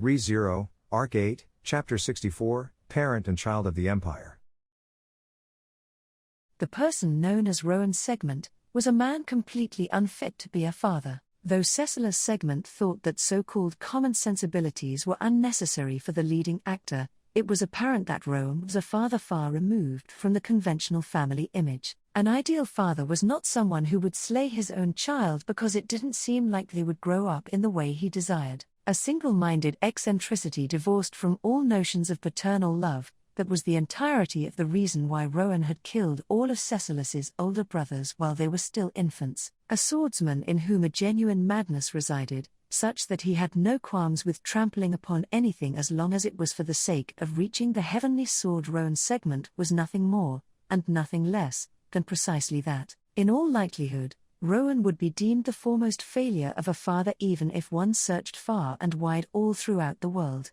Re-Zero, Arc 8, Chapter 64, Parent and Child of the Empire. The person known as Rowan's Segment was a man completely unfit to be a father, though Cecilis Segment thought that so-called common sensibilities were unnecessary for the leading actor. It was apparent that Rowan was a father far removed from the conventional family image. An ideal father was not someone who would slay his own child because it didn't seem like they would grow up in the way he desired. A single-minded eccentricity divorced from all notions of paternal love, that was the entirety of the reason why Rowan had killed all of Cecilis's older brothers while they were still infants. A swordsman in whom a genuine madness resided, such that he had no qualms with trampling upon anything as long as it was for the sake of reaching the heavenly sword. Rowan's Segment was nothing more, and nothing less, than precisely that. In all likelihood, Rowan would be deemed the foremost failure of a father even if one searched far and wide all throughout the world.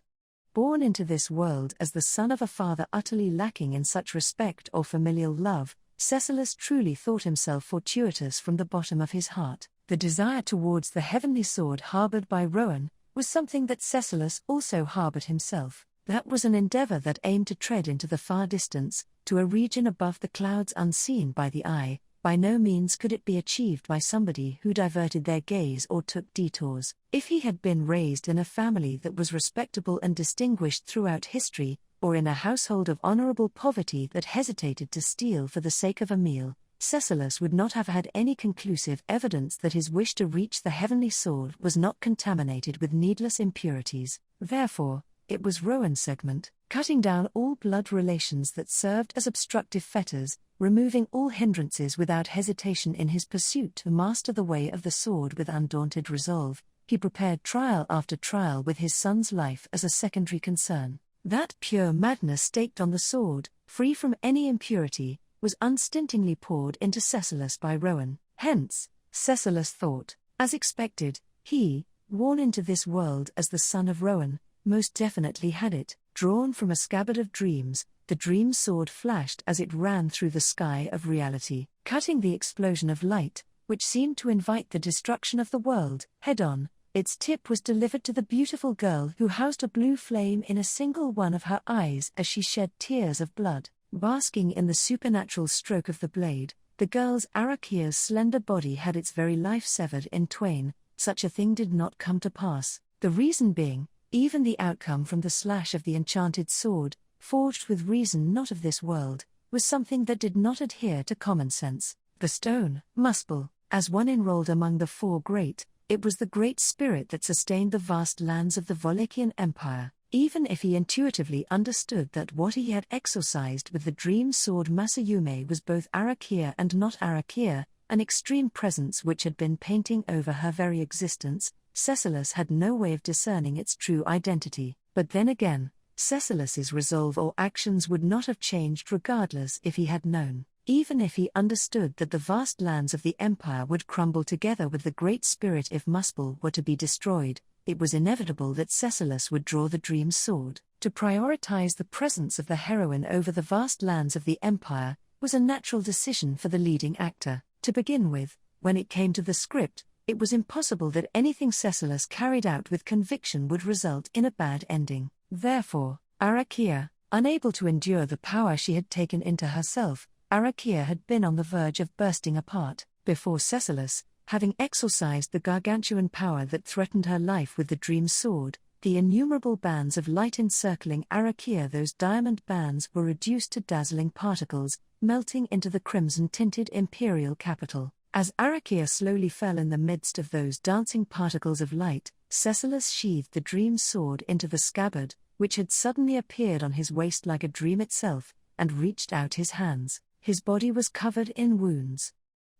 Born into this world as the son of a father utterly lacking in such respect or familial love, Cecilis truly thought himself fortuitous from the bottom of his heart. The desire towards the heavenly sword harbored by Rowan was something that Cecilis also harbored himself. That was an endeavor that aimed to tread into the far distance, to a region above the clouds unseen by the eye. By no means could it be achieved by somebody who diverted their gaze or took detours. If he had been raised in a family that was respectable and distinguished throughout history, or in a household of honorable poverty that hesitated to steal for the sake of a meal, Cecilis would not have had any conclusive evidence that his wish to reach the heavenly sword was not contaminated with needless impurities. Therefore, it was Rowan's Segment, cutting down all blood relations that served as obstructive fetters, removing all hindrances without hesitation in his pursuit to master the way of the sword with undaunted resolve. He prepared trial after trial with his son's life as a secondary concern. That pure madness staked on the sword, free from any impurity, was unstintingly poured into Cecilis by Rowan. Hence, Cecilis thought, as expected, he, born into this world as the son of Rowan, most definitely had it. Drawn from a scabbard of dreams, the dream sword flashed as it ran through the sky of reality, cutting the explosion of light, which seemed to invite the destruction of the world, head-on. Its tip was delivered to the beautiful girl who housed a blue flame in a single one of her eyes as she shed tears of blood. Basking in the supernatural stroke of the blade, the girl's Arakia's slender body had its very life severed in twain. Such a thing did not come to pass, the reason being, even the outcome from the slash of the enchanted sword, forged with reason not of this world, was something that did not adhere to common sense. The stone, Muspel, as one enrolled among the four great, it was the great spirit that sustained the vast lands of the Volecian Empire. Even if he intuitively understood that what he had exorcised with the dream sword Masayume was both Arakia and not Arakia, an extreme presence which had been painting over her very existence, Cecilis had no way of discerning its true identity. But then again, Cecilis's resolve or actions would not have changed regardless if he had known. Even if he understood that the vast lands of the Empire would crumble together with the Great Spirit if Muspel were to be destroyed, it was inevitable that Cecilis would draw the dream sword. To prioritize the presence of the heroine over the vast lands of the Empire was a natural decision for the leading actor. To begin with, when it came to the script, it was impossible that anything Cecilis carried out with conviction would result in a bad ending. Therefore, Arakia, unable to endure the power she had taken into herself, Arakia had been on the verge of bursting apart. Before Cecilis, having exorcised the gargantuan power that threatened her life with the dream sword, the innumerable bands of light encircling Arakia, those diamond bands were reduced to dazzling particles, melting into the crimson-tinted imperial capital. As Arakia slowly fell in the midst of those dancing particles of light, Cecilis sheathed the dream sword into the scabbard, which had suddenly appeared on his waist like a dream itself, and reached out his hands. His body was covered in wounds.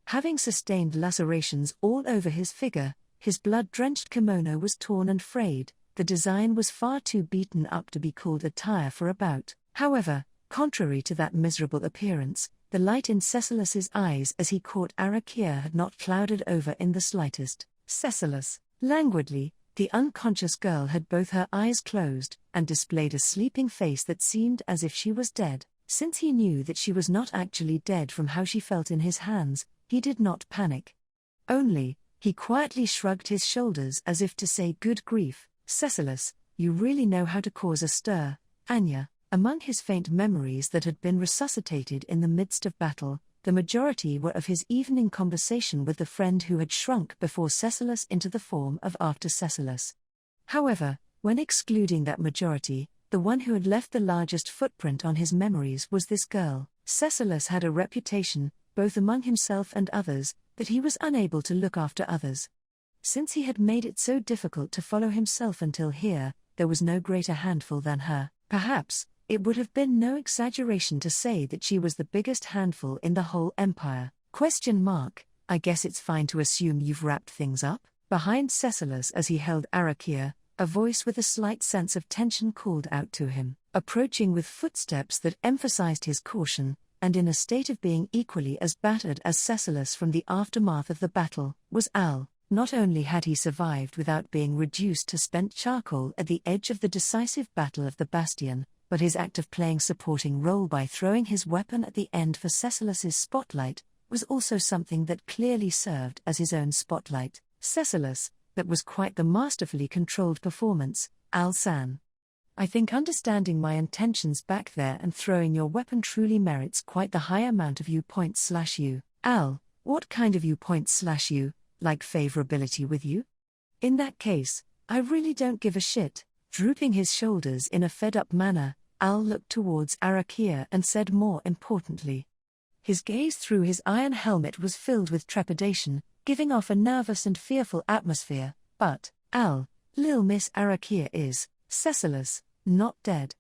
Having sustained lacerations all over his figure, his blood-drenched kimono was torn and frayed. The design was far too beaten up to be called attire for a bout. However, contrary to that miserable appearance, the light in Cecilis's eyes as he caught Arakia had not clouded over in the slightest. Cecilis, languidly, the unconscious girl had both her eyes closed, and displayed a sleeping face that seemed as if she was dead. Since he knew that she was not actually dead from how she felt in his hands, he did not panic. Only, he quietly shrugged his shoulders as if to say good grief. Cecilis, You really know how to cause a stir, Anya. Among his faint memories that had been resuscitated in the midst of battle, the majority were of his evening conversation with the friend who had shrunk before Cecilus into the form of after Cecilus. However, when excluding that majority, the one who had left the largest footprint on his memories was this girl. Cecilus had a reputation, both among himself and others, that he was unable to look after others. Since he had made it so difficult to follow himself until here, there was no greater handful than her. Perhaps, it would have been no exaggeration to say that she was the biggest handful in the whole empire. I guess it's fine to assume you've wrapped things up? Behind Cecilus as he held Arakia, a voice with a slight sense of tension called out to him, approaching with footsteps that emphasized his caution, and in a state of being equally as battered as Cecilus from the aftermath of the battle, was Al. Not only had he survived without being reduced to spent charcoal at the edge of the decisive battle of the Bastion, but his act of playing supporting role by throwing his weapon at the end for Cecilus's spotlight was also something that clearly served as his own spotlight. Cecilus, that was quite the masterfully controlled performance, Al-san. I think understanding my intentions back there and throwing your weapon truly merits quite the high amount of U./U. Al, what kind of U./U, like favorability with you? In that case, I really don't give a shit. Drooping his shoulders in a fed-up manner, Al looked towards Arakia and said more importantly. His gaze through his iron helmet was filled with trepidation, giving off a nervous and fearful atmosphere. But, Al, Lil Miss Arakia is, Cecilus, not dead.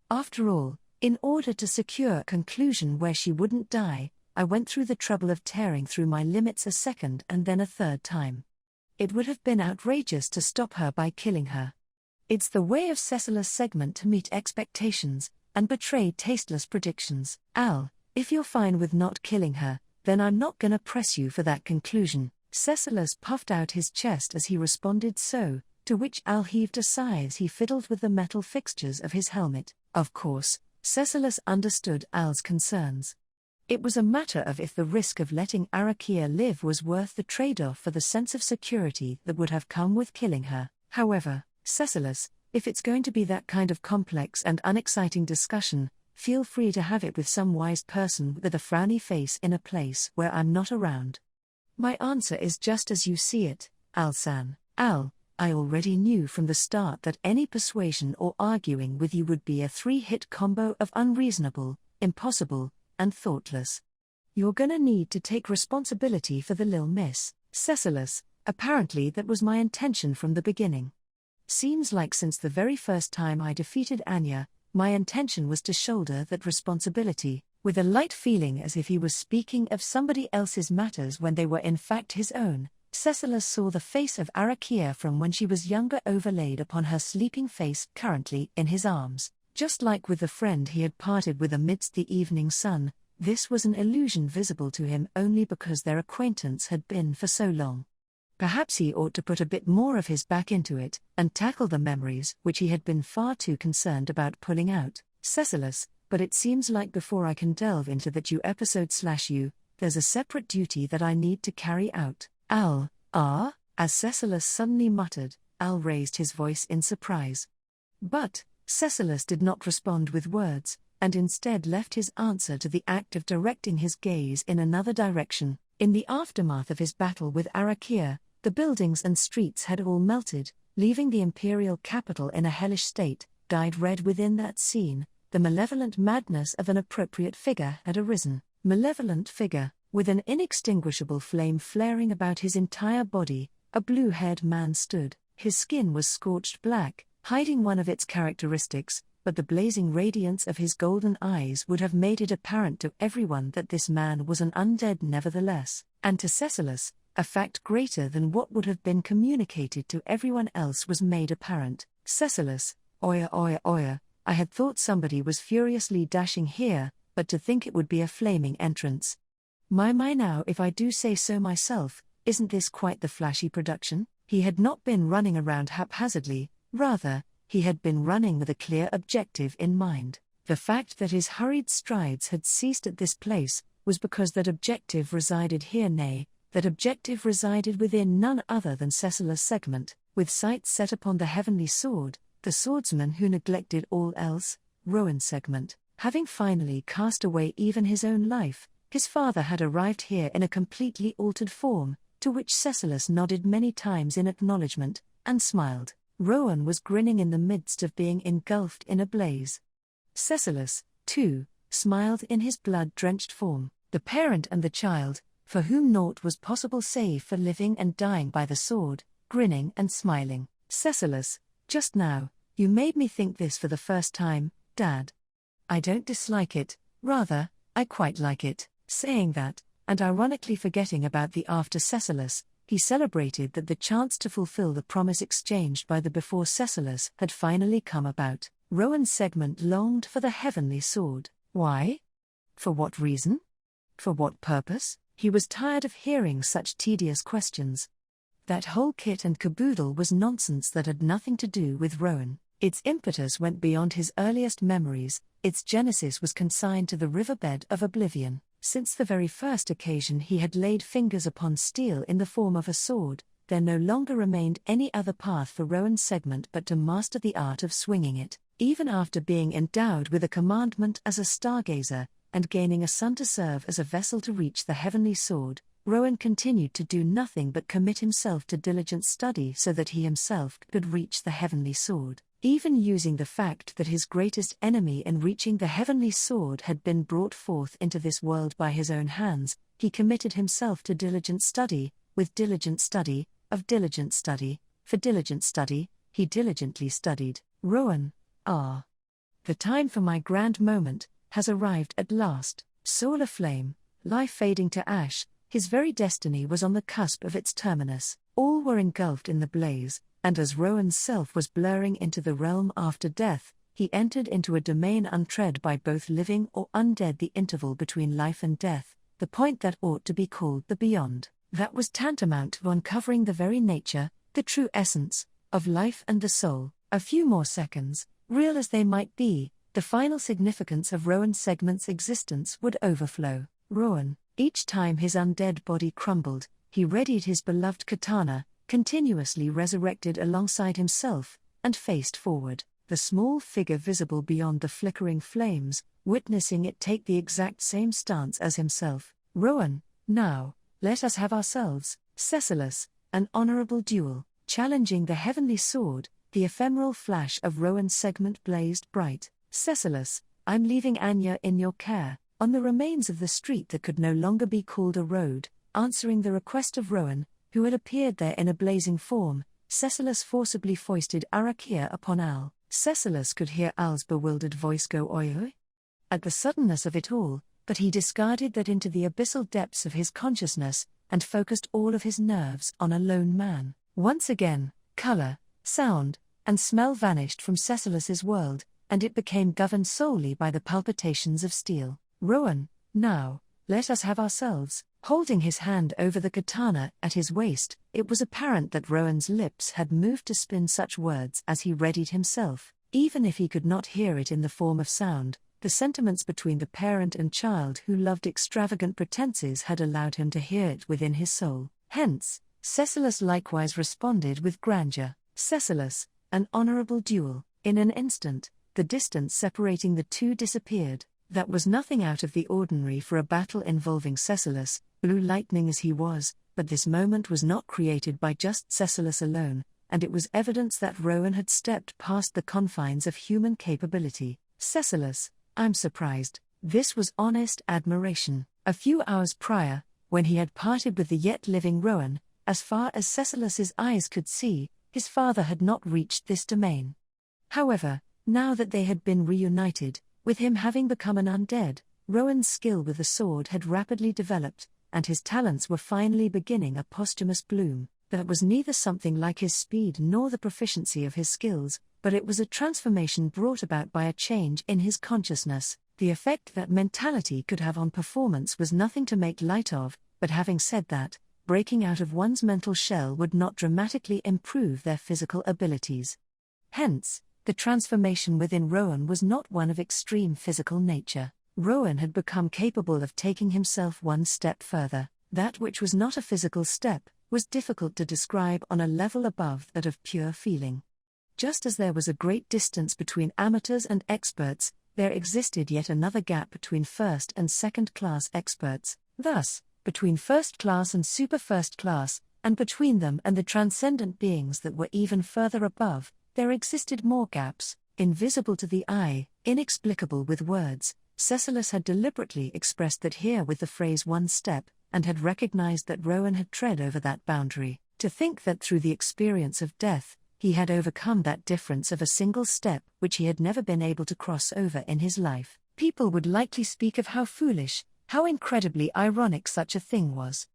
After all, in order to secure a conclusion where she wouldn't die, I went through the trouble of tearing through my limits a second and then a third time. It would have been outrageous to stop her by killing her. It's the way of Cecilus segment to meet expectations, and betray tasteless predictions. Al, if you're fine with not killing her, then I'm not gonna press you for that conclusion. Cecilus puffed out his chest as he responded to which Al heaved a sigh as he fiddled with the metal fixtures of his helmet. Of course, Cecilus understood Al's concerns. It was a matter of if the risk of letting Arakia live was worth the trade-off for the sense of security that would have come with killing her. However, Cecilus, if it's going to be that kind of complex and unexciting discussion, feel free to have it with some wise person with a frowny face in a place where I'm not around. My answer is just as you see it, Al-san. Al, I already knew from the start that any persuasion or arguing with you would be a three-hit combo of unreasonable, impossible, and thoughtless. You're gonna need to take responsibility for the Lil Miss. Cecilus, apparently that was my intention from the beginning. Seems like since the very first time I defeated Anya, my intention was to shoulder that responsibility, with a light feeling as if he was speaking of somebody else's matters when they were in fact his own. Cecilus saw the face of Arakia from when she was younger overlaid upon her sleeping face currently in his arms. Just like with the friend he had parted with amidst the evening sun, this was an illusion visible to him only because their acquaintance had been for so long. Perhaps he ought to put a bit more of his back into it, and tackle the memories which he had been far too concerned about pulling out. Cecilus, but it seems like before I can delve into that U./U, there's a separate duty that I need to carry out. Al, as Cecilus suddenly muttered, Al raised his voice in surprise. But Cecilus did not respond with words, and instead left his answer to the act of directing his gaze in another direction. In the aftermath of his battle with Arakia, the buildings and streets had all melted, leaving the imperial capital in a hellish state. Dyed red within that scene, the malevolent madness of an appropriate figure had arisen. Malevolent figure, with an inextinguishable flame flaring about his entire body, a blue-haired man stood. His skin was scorched black, hiding one of its characteristics, but the blazing radiance of his golden eyes would have made it apparent to everyone that this man was an undead nevertheless, and to Cecilus, a fact greater than what would have been communicated to everyone else was made apparent. Cecilus, oya, I had thought somebody was furiously dashing here, but to think it would be a flaming entrance. My now, if I do say so myself, isn't this quite the flashy production? He had not been running around haphazardly, rather, he had been running with a clear objective in mind. The fact that his hurried strides had ceased at this place was because that objective resided here, nay, that objective resided within none other than Cecilus' segment. With sights set upon the heavenly sword, The swordsman who neglected all else, Rowan segment. Having finally cast away even his own life, his father had arrived here in a completely altered form, to which Cecilus nodded many times in acknowledgement, and smiled. Rowan was grinning in the midst of being engulfed in a blaze. Cecilus, too, smiled in his blood-drenched form. The parent and the child, for whom naught was possible save for living and dying by the sword, grinning and smiling. Cecilus, just now, you made me think this for the first time, Dad. I don't dislike it, rather, I quite like it. Saying that, and ironically forgetting about the after Cecilus, he celebrated that the chance to fulfill the promise exchanged by the before Cecilus had finally come about. Rowan's segment longed for the heavenly sword. Why? For what reason? For what purpose? He was tired of hearing such tedious questions. That whole kit and caboodle was nonsense that had nothing to do with Rowan. Its impetus went beyond his earliest memories, its genesis was consigned to the riverbed of oblivion. Since the very first occasion he had laid fingers upon steel in the form of a sword, there no longer remained any other path for Rowan's segment but to master the art of swinging it. Even after being endowed with a commandment as a stargazer, and gaining a son to serve as a vessel to reach the heavenly sword, Rowan continued to do nothing but commit himself to diligent study so that he himself could reach the heavenly sword. Even using the fact that his greatest enemy in reaching the heavenly sword had been brought forth into this world by his own hands, he committed himself to diligent study, with diligent study, of diligent study, for diligent study, he diligently studied. Rowan, the time for my grand moment has arrived at last. Soul aflame, life fading to ash, his very destiny was on the cusp of its terminus. All were engulfed in the blaze, and as Rowan's self was blurring into the realm after death, he entered into a domain untread by both living or undead, the interval between life and death, the point that ought to be called the beyond. That was tantamount to uncovering the very nature, the true essence, of life and the soul. A few more seconds, real as they might be, the final significance of Rowan segment's existence would overflow. Rowan, each time his undead body crumbled, he readied his beloved katana, continuously resurrected alongside himself, and faced forward, the small figure visible beyond the flickering flames, witnessing it take the exact same stance as himself. Rowan, now, let us have ourselves, Cecilus, an honorable duel. Challenging the heavenly sword, the ephemeral flash of Rowan's segment blazed bright. Cecilus, I'm leaving Anya in your care. On the remains of the street that could no longer be called a road, answering the request of Rowan, who had appeared there in a blazing form, Cecilus forcibly foisted Arakia upon Al. Cecilus could hear Al's bewildered voice go oi oi at the suddenness of it all, but he discarded that into the abyssal depths of his consciousness, and focused all of his nerves on a lone man. Once again, color, sound, and smell vanished from Cecilus's world, and it became governed solely by the palpitations of steel. Rowan, now, let us have ourselves. Holding his hand over the katana at his waist, it was apparent that Rowan's lips had moved to spin such words as he readied himself. Even if he could not hear it in the form of sound, the sentiments between the parent and child who loved extravagant pretenses had allowed him to hear it within his soul. Hence, Cecilus likewise responded with grandeur. Cecilus, an honorable duel. In an instant, the distance separating the two disappeared. That was nothing out of the ordinary for a battle involving Cecilus, blue lightning as he was, but this moment was not created by just Cecilus alone, and it was evidence that Rowan had stepped past the confines of human capability. Cecilus, I'm surprised. This was honest admiration. A few hours prior, when he had parted with the yet living Rowan, as far as Cecilus's eyes could see, his father had not reached this domain. However, now that they had been reunited, with him having become an undead, Rowan's skill with the sword had rapidly developed, and his talents were finally beginning a posthumous bloom. That was neither something like his speed nor the proficiency of his skills, but it was a transformation brought about by a change in his consciousness. The effect that mentality could have on performance was nothing to make light of, but having said that, breaking out of one's mental shell would not dramatically improve their physical abilities. Hence, the transformation within Rowan was not one of extreme physical nature. Rowan had become capable of taking himself one step further. That which was not a physical step was difficult to describe on a level above that of pure feeling. Just as there was a great distance between amateurs and experts, there existed yet another gap between first and second-class experts. Thus, between first-class and super-first-class, and between them and the transcendent beings that were even further above, there existed more gaps, invisible to the eye, inexplicable with words. Cecilus had deliberately expressed that here with the phrase one step, and had recognized that Rowan had tread over that boundary. To think that through the experience of death, he had overcome that difference of a single step which he had never been able to cross over in his life. People would likely speak of how foolish, how incredibly ironic such a thing was.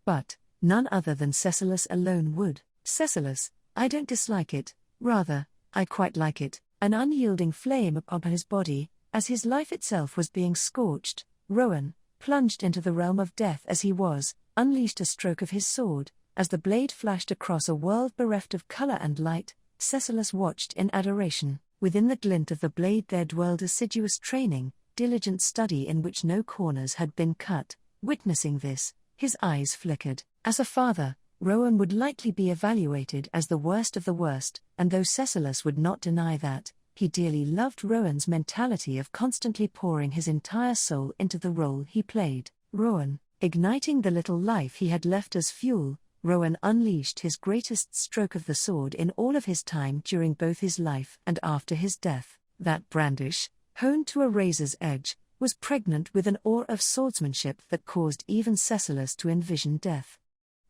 But none other than Cecilus alone would. Cecilus, I don't dislike it, rather, I quite like it. An unyielding flame upon his body, as his life itself was being scorched. Rowan, plunged into the realm of death as he was, unleashed a stroke of his sword. As the blade flashed across a world bereft of color and light, Cecilus watched in adoration. Within the glint of the blade there dwelled assiduous training, diligent study in which no corners had been cut. Witnessing this, his eyes flickered. As a father, Rowan would likely be evaluated as the worst of the worst, and though Cecilus would not deny that, he dearly loved Rowan's mentality of constantly pouring his entire soul into the role he played. Rowan, igniting the little life he had left as fuel, Rowan unleashed his greatest stroke of the sword in all of his time during both his life and after his death. That brandish, honed to a razor's edge, was pregnant with an awe of swordsmanship that caused even Cecilus to envision death.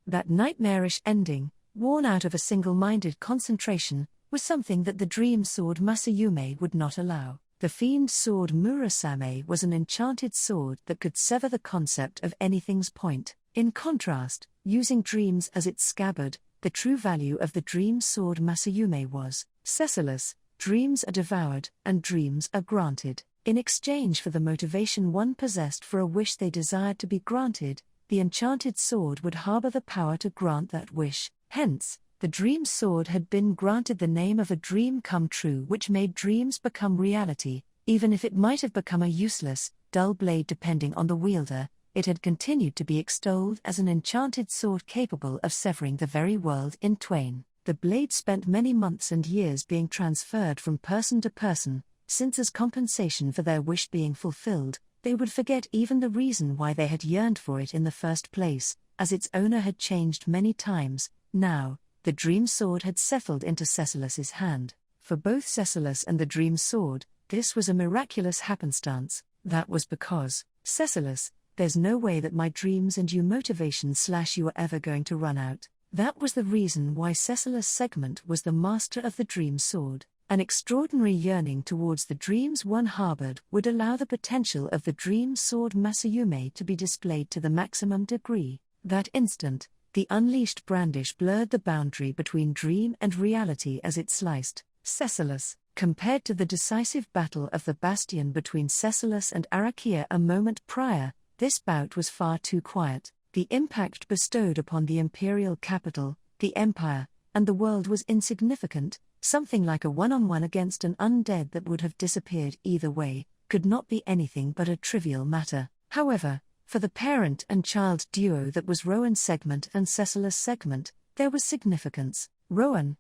That nightmarish ending, worn out of a single-minded concentration, was something that the dream sword Masayume would not allow. The fiend sword Murasame was an enchanted sword that could sever the concept of anything's point. In contrast, using dreams as its scabbard, the true value of the dream sword Masayume was, Cecilus, dreams are devoured and dreams are granted. In exchange for the motivation one possessed for a wish they desired to be granted, the enchanted sword would harbor the power to grant that wish. Hence, the dream sword had been granted the name of a dream come true, which made dreams become reality. Even if it might have become a useless, dull blade depending on the wielder, it had continued to be extolled as an enchanted sword capable of severing the very world in twain. The blade spent many months and years being transferred from person to person, since as compensation for their wish being fulfilled, they would forget even the reason why they had yearned for it in the first place, as its owner had changed many times. Now, the dream sword had settled into Cecilus's hand. For both Cecilus and the dream sword, this was a miraculous happenstance. That was because, Cecilus, there's no way that my dreams and you motivation/you are ever going to run out. That was the reason why Cecilus Segment was the master of the dream sword. An extraordinary yearning towards the dreams one harbored would allow the potential of the dream sword Masayume to be displayed to the maximum degree. That instant, the unleashed brandish blurred the boundary between dream and reality as it sliced. Cecilus, compared to the decisive battle of the bastion between Cecilus and Arakia a moment prior, this bout was far too quiet. The impact bestowed upon the imperial capital, the empire, and the world was insignificant. Something like a one-on-one against an undead that would have disappeared either way, could not be anything but a trivial matter. However, for the parent and child duo that was Rowan Segment and Cecilus Segment, there was significance. Rowan,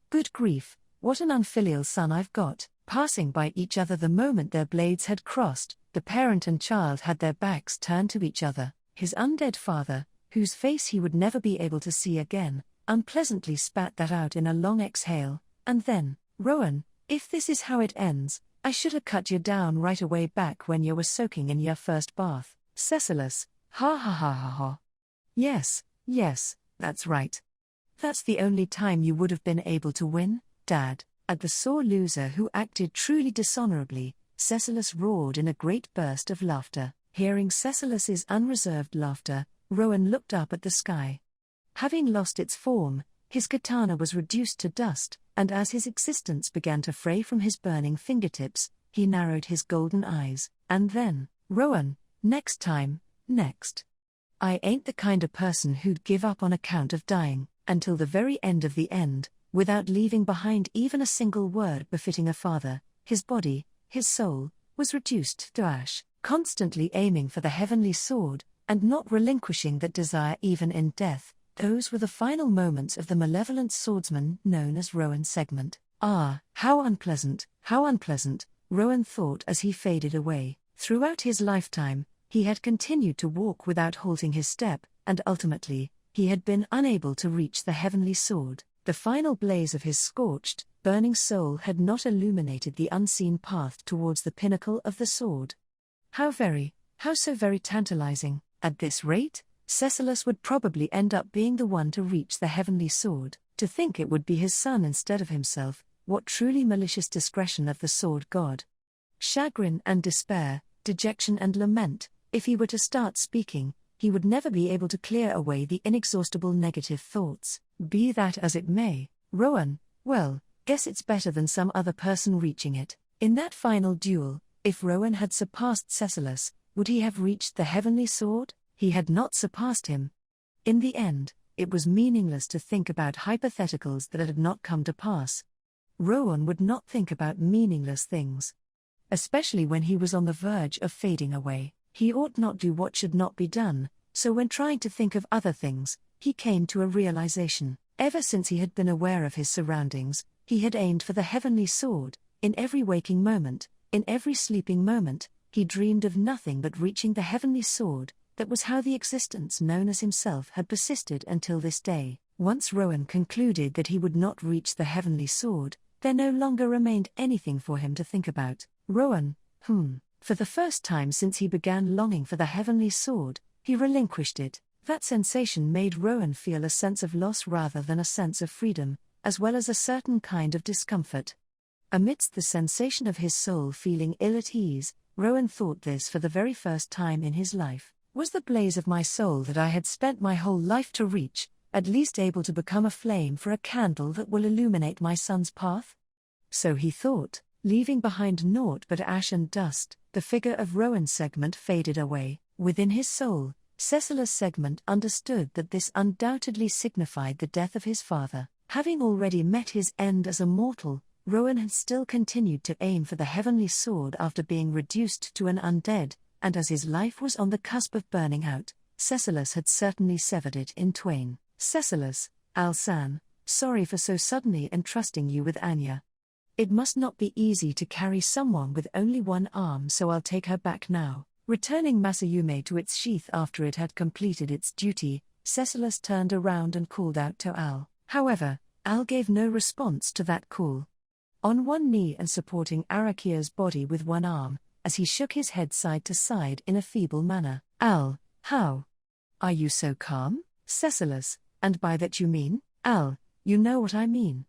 good grief, what an unfilial son I've got. Passing by each other the moment their blades had crossed, the parent and child had their backs turned to each other. His undead father, whose face he would never be able to see again, unpleasantly spat that out in a long exhale, and then, Rowan, if this is how it ends, I should have cut you down right away back when you were soaking in your first bath. Cecilus, ha ha ha ha ha. Yes, that's right. That's the only time you would have been able to win, Dad. At the sore loser who acted truly dishonorably, Cecilus roared in a great burst of laughter. Hearing Cecilus's unreserved laughter, Rowan looked up at the sky. Having lost its form, his katana was reduced to dust, and as his existence began to fray from his burning fingertips, he narrowed his golden eyes, and then, Rowan, next time, next. I ain't the kind of person who'd give up on account of dying, until the very end of the end, without leaving behind even a single word befitting a father. His body, his soul, was reduced to ash, constantly aiming for the heavenly sword, and not relinquishing that desire even in death. Those were the final moments of the malevolent swordsman known as Rowan Segment. Ah, how unpleasant, Rowan thought as he faded away. Throughout his lifetime, he had continued to walk without halting his step, and ultimately, he had been unable to reach the heavenly sword. The final blaze of his scorched, burning soul had not illuminated the unseen path towards the pinnacle of the sword. How so very tantalizing. At this rate, Cecilus would probably end up being the one to reach the heavenly sword. To think it would be his son instead of himself, what truly malicious discretion of the sword god. Chagrin and despair, dejection and lament. If he were to start speaking, he would never be able to clear away the inexhaustible negative thoughts. Be that as it may, Rowan, well, guess it's better than some other person reaching it. In that final duel, if Rowan had surpassed Cecilus, would he have reached the heavenly sword? He had not surpassed him. In the end, it was meaningless to think about hypotheticals that had not come to pass. Rowan would not think about meaningless things. Especially when he was on the verge of fading away. He ought not do what should not be done, so when trying to think of other things, he came to a realization. Ever since he had been aware of his surroundings, he had aimed for the heavenly sword. In every waking moment, in every sleeping moment, he dreamed of nothing but reaching the heavenly sword. That was how the existence known as himself had persisted until this day. Once Rowan concluded that he would not reach the heavenly sword, there no longer remained anything for him to think about. Rowan, for the first time since he began longing for the heavenly sword, he relinquished it. That sensation made Rowan feel a sense of loss rather than a sense of freedom, as well as a certain kind of discomfort. Amidst the sensation of his soul feeling ill at ease, Rowan thought this for the very first time in his life. Was the blaze of my soul that I had spent my whole life to reach, at least able to become a flame for a candle that will illuminate my son's path? So he thought, leaving behind naught but ash and dust. The figure of Rowan's segment faded away. Within his soul, Cecilus' segment understood that this undoubtedly signified the death of his father. Having already met his end as a mortal, Rowan had still continued to aim for the heavenly sword after being reduced to an undead, and as his life was on the cusp of burning out, Cecilus had certainly severed it in twain. Cecilus, Alsan, sorry for so suddenly entrusting you with Anya. It must not be easy to carry someone with only one arm, so I'll take her back now. Returning Masayume to its sheath after it had completed its duty, Cecilus turned around and called out to Al. However, Al gave no response to that call. On one knee and supporting Arakia's body with one arm, as he shook his head side to side in a feeble manner. Al, how? Are you so calm? Cecilus, and by that you mean? Al, you know what I mean.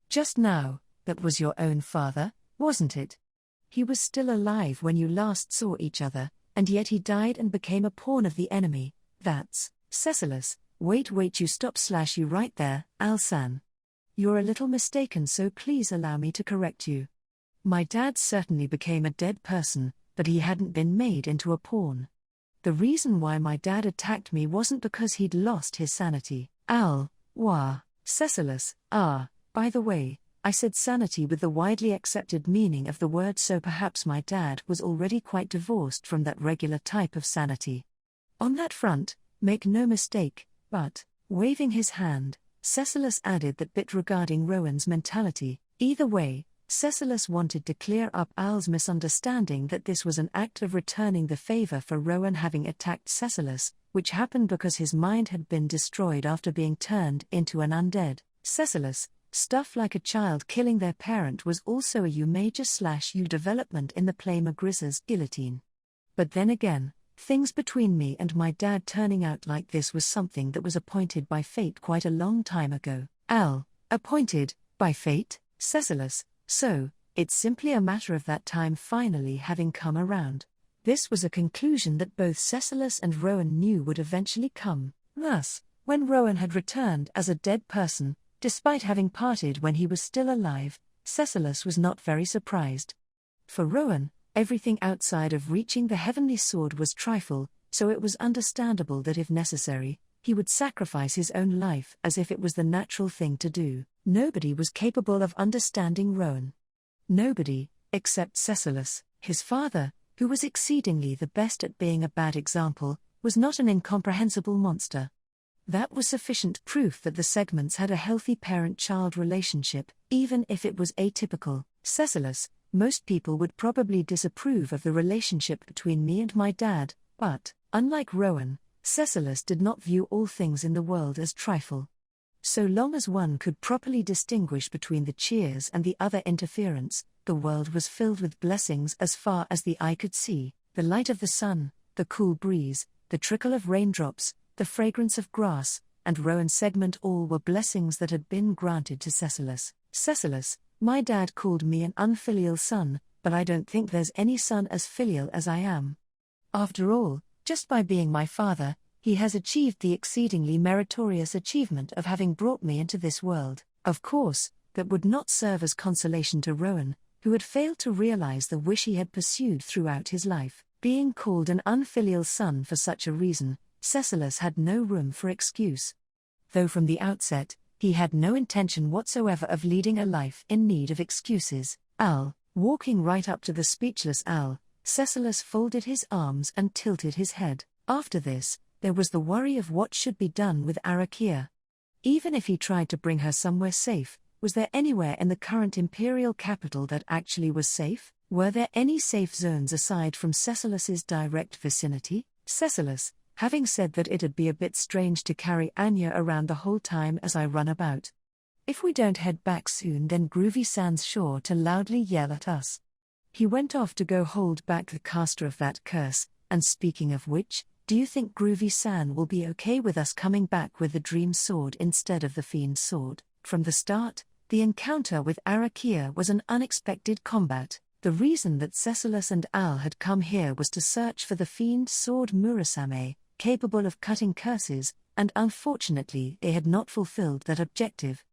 Just now, that was your own father, wasn't it? He was still alive when you last saw each other, and yet he died and became a pawn of the enemy. That's, Cecilus, wait you stop / you right there, Al-san. You're a little mistaken, so please allow me to correct you. My dad certainly became a dead person, but he hadn't been made into a pawn. The reason why my dad attacked me wasn't because he'd lost his sanity. Cecilus, by the way, I said sanity with the widely accepted meaning of the word, so perhaps my dad was already quite divorced from that regular type of sanity. On that front, make no mistake, but, waving his hand, Cecilus added that bit regarding Rowan's mentality. Either way, Cecilus wanted to clear up Al's misunderstanding that this was an act of returning the favor for Rowan having attacked Cecilus, which happened because his mind had been destroyed after being turned into an undead. Cecilus, stuff like a child killing their parent was also a U major / U development in the play Magrissa's guillotine. But then again, things between me and my dad turning out like this was something that was appointed by fate quite a long time ago. Al, appointed by fate? Cecilus, so, it's simply a matter of that time finally having come around. This was a conclusion that both Cecilus and Rowan knew would eventually come. Thus, when Rowan had returned as a dead person, despite having parted when he was still alive, Cecilus was not very surprised. For Rowan, everything outside of reaching the heavenly sword was trifle, so it was understandable that if necessary, he would sacrifice his own life as if it was the natural thing to do. Nobody was capable of understanding Rowan. Nobody, except Cecilus. His father, who was exceedingly the best at being a bad example, was not an incomprehensible monster. That was sufficient proof that the segments had a healthy parent-child relationship, even if it was atypical. Cecilus, most people would probably disapprove of the relationship between me and my dad, but, unlike Rowan, Cecilus did not view all things in the world as trifle. So long as one could properly distinguish between the cheers and the other interference, the world was filled with blessings as far as the eye could see: the light of the sun, the cool breeze, the trickle of raindrops, the fragrance of grass, and Rowan's segment, all were blessings that had been granted to Cecilus. Cecilus, my dad called me an unfilial son, but I don't think there's any son as filial as I am. After all, just by being my father, he has achieved the exceedingly meritorious achievement of having brought me into this world. Of course, that would not serve as consolation to Rowan, who had failed to realize the wish he had pursued throughout his life. Being called an unfilial son for such a reason, Cecilus had no room for excuse. Though from the outset, he had no intention whatsoever of leading a life in need of excuses. Walking right up to the speechless Cecilus folded his arms and tilted his head. After this, there was the worry of what should be done with Arakia. Even if he tried to bring her somewhere safe, was there anywhere in the current imperial capital that actually was safe? Were there any safe zones aside from Cecilus's direct vicinity? Cecilus, having said that it'd be a bit strange to carry Anya around the whole time as I run about. If we don't head back soon, then Groovy-san's sure to loudly yell at us. He went off to go hold back the caster of that curse, and speaking of which, do you think Groovy-san will be okay with us coming back with the Dream Sword instead of the Fiend Sword? From the start, the encounter with Arakia was an unexpected combat. The reason that Cecilus and Al had come here was to search for the Fiend Sword Murasame, capable of cutting curses, and unfortunately they had not fulfilled that objective.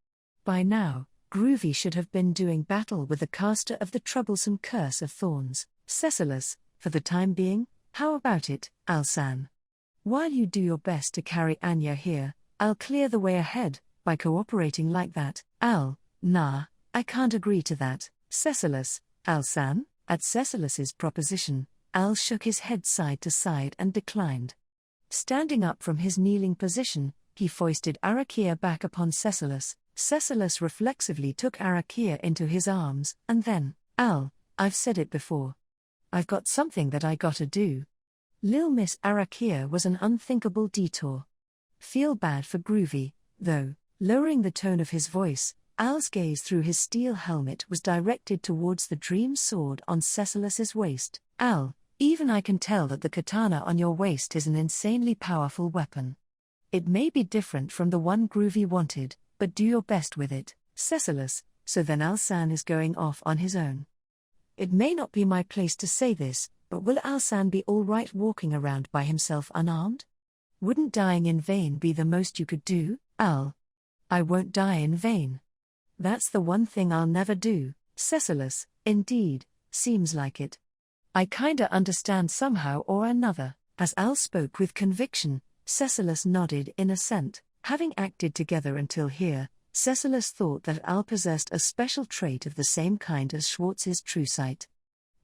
By now, Groovy should have been doing battle with the caster of the troublesome Curse of Thorns. Cecilus, for the time being, how about it, Al-san? While you do your best to carry Anya here, I'll clear the way ahead, by cooperating like that. Al, nah, I can't agree to that. Cecilus, Al-san? At Cecilus's proposition, Al shook his head side to side and declined. Standing up from his kneeling position, he foisted Arakia back upon Cecilus. Cecilus reflexively took Arakia into his arms, and then, Al, I've said it before. I've got something that I gotta do. Lil Miss Arakia was an unthinkable detour. Feel bad for Groovy, though. Lowering the tone of his voice, Al's gaze through his steel helmet was directed towards the Dream Sword on Cecilus's waist. Al, even I can tell that the katana on your waist is an insanely powerful weapon. It may be different from the one Groovy wanted, but do your best with it. Cecilus, so then Al-san is going off on his own. It may not be my place to say this, but will Al-san be alright walking around by himself unarmed? Wouldn't dying in vain be the most you could do, Al? I won't die in vain. That's the one thing I'll never do. Cecilus, indeed, seems like it. I kinda understand somehow or another. As Al spoke with conviction, Cecilus nodded in assent. Having acted together until here, Cecilus thought that Al possessed a special trait of the same kind as Schwartz's true sight.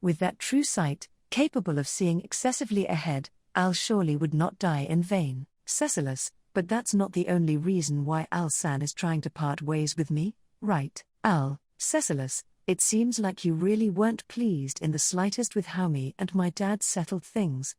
With that true sight, capable of seeing excessively ahead, Al surely would not die in vain. Cecilus, but that's not the only reason why Al-san is trying to part ways with me, right, Al? Cecilus, it seems like you really weren't pleased in the slightest with how me and my dad settled things.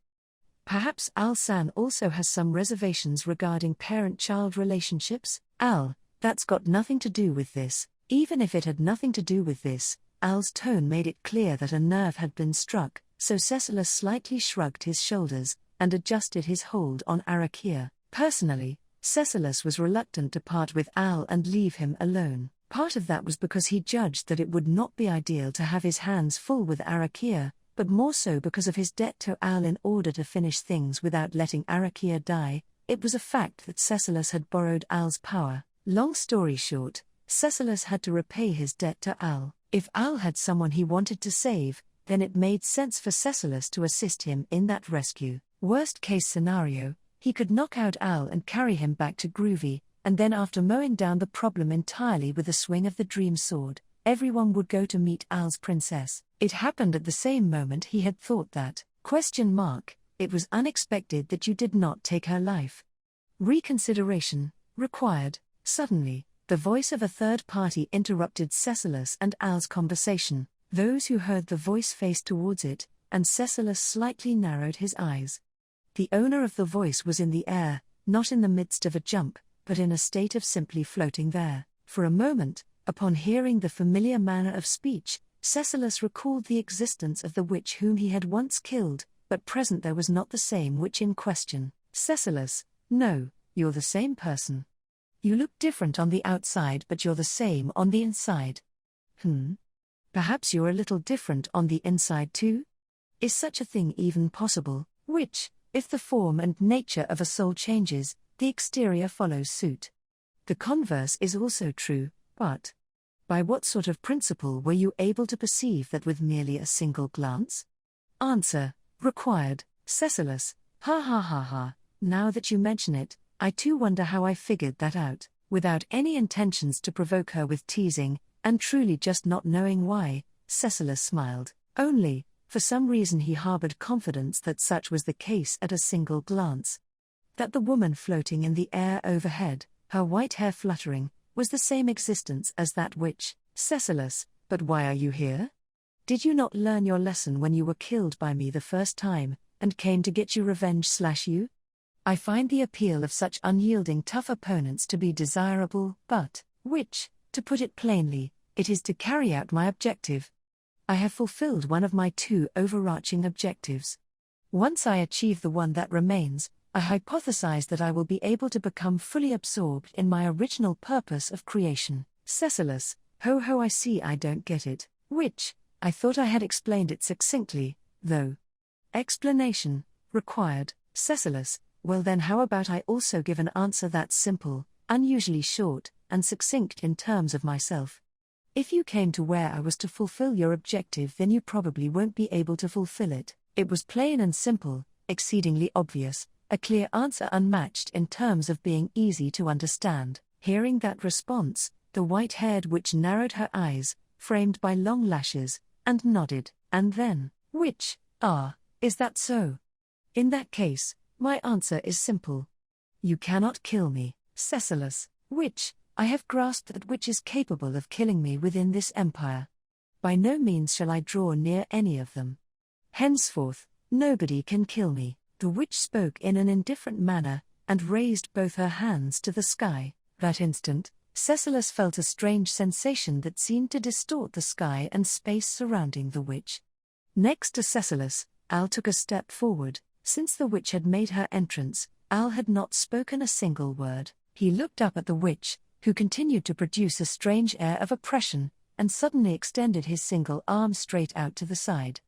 Perhaps Al-san also has some reservations regarding parent-child relationships? Al, that's got nothing to do with this. Even if it had nothing to do with this, Al's tone made it clear that a nerve had been struck, so Cecilus slightly shrugged his shoulders, and adjusted his hold on Arakia. Personally, Cecilus was reluctant to part with Al and leave him alone. Part of that was because he judged that it would not be ideal to have his hands full with Arakia, but more so because of his debt to Al in order to finish things without letting Arakia die. It was a fact that Cecilus had borrowed Al's power. Long story short, Cecilus had to repay his debt to Al. If Al had someone he wanted to save, then it made sense for Cecilus to assist him in that rescue. Worst case scenario, he could knock out Al and carry him back to Groovy, and then after mowing down the problem entirely with a swing of the Dream Sword, everyone would go to meet Al's princess. It happened at the same moment he had thought that. It was unexpected that you did not take her life. Reconsideration required. Suddenly, the voice of a third party interrupted Cecilus and Al's conversation. Those who heard the voice faced towards it, and Cecilus slightly narrowed his eyes. The owner of the voice was in the air, not in the midst of a jump, but in a state of simply floating there. For a moment, upon hearing the familiar manner of speech, Cecilus recalled the existence of the witch whom he had once killed, but present there was not the same witch in question. Cecilus, no, you're the same person. You look different on the outside, but you're the same on the inside. Perhaps you're a little different on the inside too? Is such a thing even possible? Which, if the form and nature of a soul changes, the exterior follows suit. The converse is also true, but by what sort of principle were you able to perceive that with merely a single glance? Answer required. Cecilus, ha ha ha ha, now that you mention it, I too wonder how I figured that out, without any intentions to provoke her with teasing, and truly just not knowing why. Cecilus smiled. Only, for some reason he harbored confidence that such was the case at a single glance. That the woman floating in the air overhead, her white hair fluttering, was the same existence as that witch. Cecilus, but why are you here? Did you not learn your lesson when you were killed by me the first time, and came to get you revenge/you? I find the appeal of such unyielding tough opponents to be desirable, but, which, to put it plainly, it is to carry out my objective. I have fulfilled one of my two overarching objectives. Once I achieve the one that remains, I hypothesize that I will be able to become fully absorbed in my original purpose of creation. Cecilus, ho ho, I see I don't get it, which, I thought I had explained it succinctly, though. Explanation required. Cecilus, well then how about I also give an answer that's simple, unusually short, and succinct in terms of myself. If you came to where I was to fulfill your objective, then you probably won't be able to fulfill it. It was plain and simple, exceedingly obvious, a clear answer unmatched in terms of being easy to understand. Hearing that response, the white-haired witch narrowed her eyes, framed by long lashes, and nodded, and then, which, is that so? In that case, my answer is simple. You cannot kill me, Cecilus, which, I have grasped that which is capable of killing me within this empire. By no means shall I draw near any of them. Henceforth, nobody can kill me. The witch spoke in an indifferent manner, and raised both her hands to the sky. That instant, Cecilus felt a strange sensation that seemed to distort the sky and space surrounding the witch. Next to Cecilus, Al took a step forward. Since the witch had made her entrance, Al had not spoken a single word. He looked up at the witch, who continued to produce a strange air of oppression, and suddenly extended his single arm straight out to the side.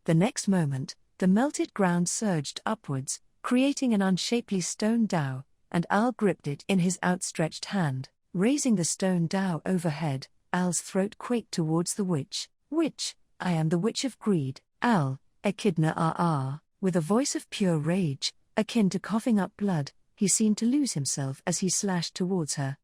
The next moment, the melted ground surged upwards, creating an unshapely stone dhow, and Al gripped it in his outstretched hand. Raising the stone dhow overhead, Al's throat quaked towards the witch. Witch, I am the witch of greed. Al, Echidna. With a voice of pure rage, akin to coughing up blood, he seemed to lose himself as he slashed towards her.